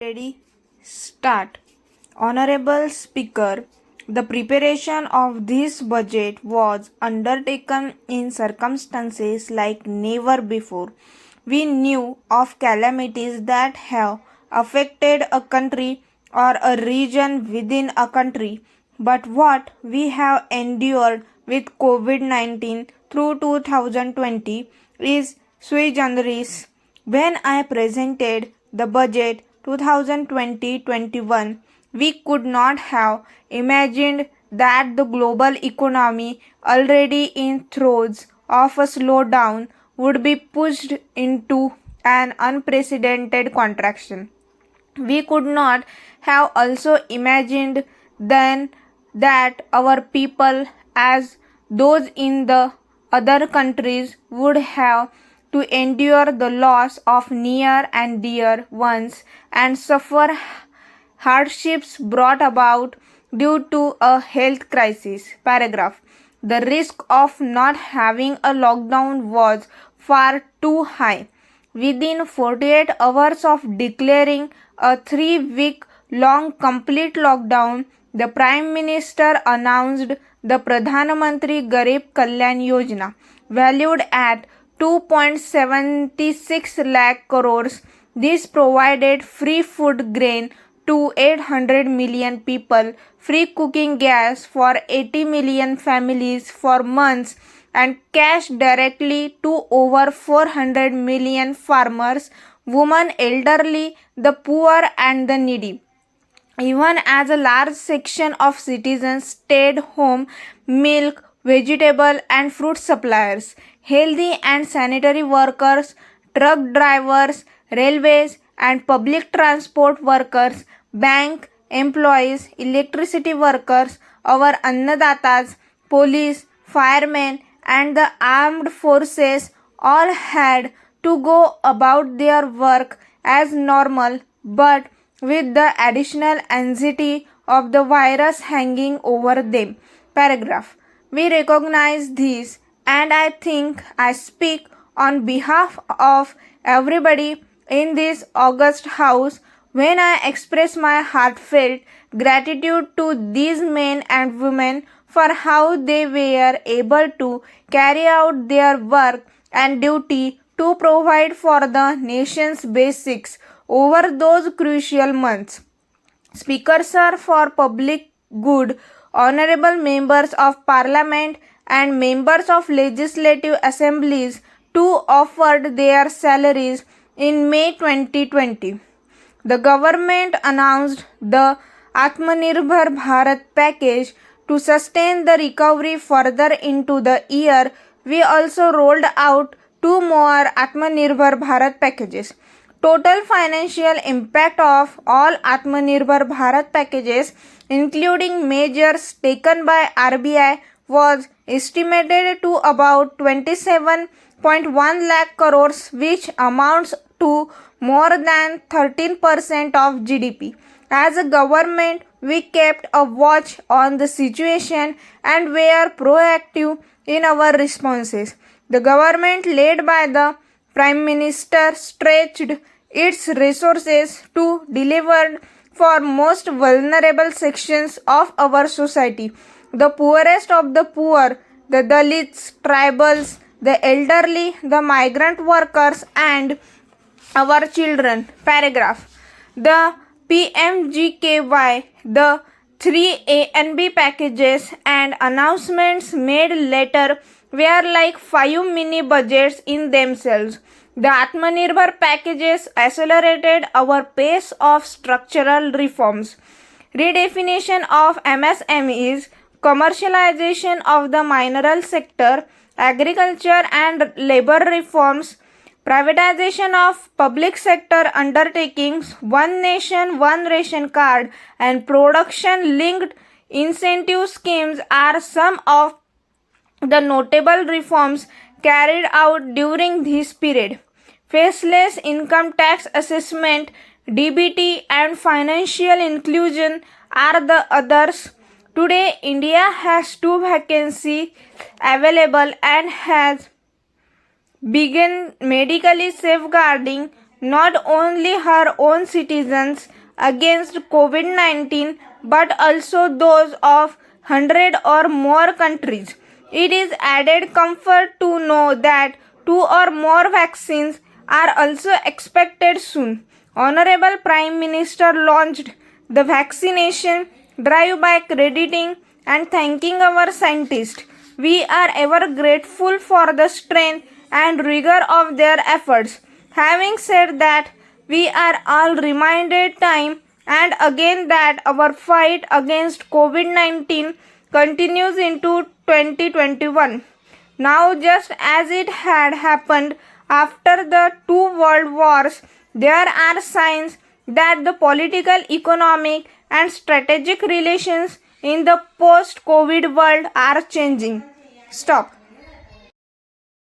Ready? Start. Honorable Speaker, the preparation of this budget was undertaken in circumstances like never before. We knew of calamities that have affected a country or a region within a country, but what we have endured with COVID 19 through 2020 is sui generis. When I presented the budget 2020-21, we could not have imagined that the global economy, already in throes of a slowdown, would be pushed into an unprecedented contraction. We could not have also imagined then that our people, as those in the other countries, would have to endure the loss of near and dear ones and suffer hardships brought about due to a health crisis. Paragraph. The risk of not having a lockdown was far too high. Within 48 hours of declaring a 3-week long complete lockdown, the Prime Minister announced the Pradhan Mantri Garib Kalyan Yojana, valued at 2.76 lakh crores. This provided free food grain to 800 million people, free cooking gas for 80 million families for months, and cash directly to over 400 million farmers, women, elderly, the poor, and the needy. Even as a large section of citizens stayed home, milk, vegetable, and fruit suppliers, healthy and sanitary workers, truck drivers, railways, and public transport workers, bank employees, electricity workers, our annadatas, police, firemen, and the armed forces all had to go about their work as normal, but with the additional anxiety of the virus hanging over them. Paragraph. We recognize this, and I think I speak on behalf of everybody in this august house when I express my heartfelt gratitude to these men and women for how they were able to carry out their work and duty to provide for the nation's basics over those crucial months. Speaker Sir, for public good, honorable members of parliament and members of legislative assemblies too offered their salaries in May 2020. The government announced the Atmanirbhar Bharat package to sustain the recovery further into the year. We also rolled out 2 more Atmanirbhar Bharat packages. Total financial impact of all Atmanirbhar Bharat packages, including measures taken by RBI, was estimated to about 27.1 lakh crores, which amounts to more than 13% of GDP. As a government, we kept a watch on the situation and were proactive in our responses. The government, led by the Prime Minister, stretched its resources to deliver for most vulnerable sections of our society, the poorest of the poor, the Dalits, tribals, the elderly, the migrant workers, and our children. Paragraph. The PMGKY, the 3A and B packages and announcements made later were like 5 mini budgets in themselves. The Atmanirbhar packages accelerated our pace of structural reforms. Redefinition of MSMEs, commercialization of the mineral sector, agriculture and labor reforms, privatization of public sector undertakings, one nation, one ration card, and production linked incentive schemes are some of the notable reforms carried out during this period. Faceless income tax assessment, DBT, and financial inclusion are the others. Today, India has 2 vacancies available and has begun medically safeguarding not only her own citizens against COVID-19 but also those of 100 or more countries. It is added comfort to know that 2 or more vaccines are also expected soon. Honorable Prime Minister launched the vaccination drive by crediting and thanking our scientists. We are ever grateful for the strength and rigor of their efforts. Having said that, we are all reminded time and again that our fight against COVID-19 continues into 2021. Now, just as it had happened after the two world wars, there are signs that the political, economic, and strategic relations in the post COVID world are changing. Stop.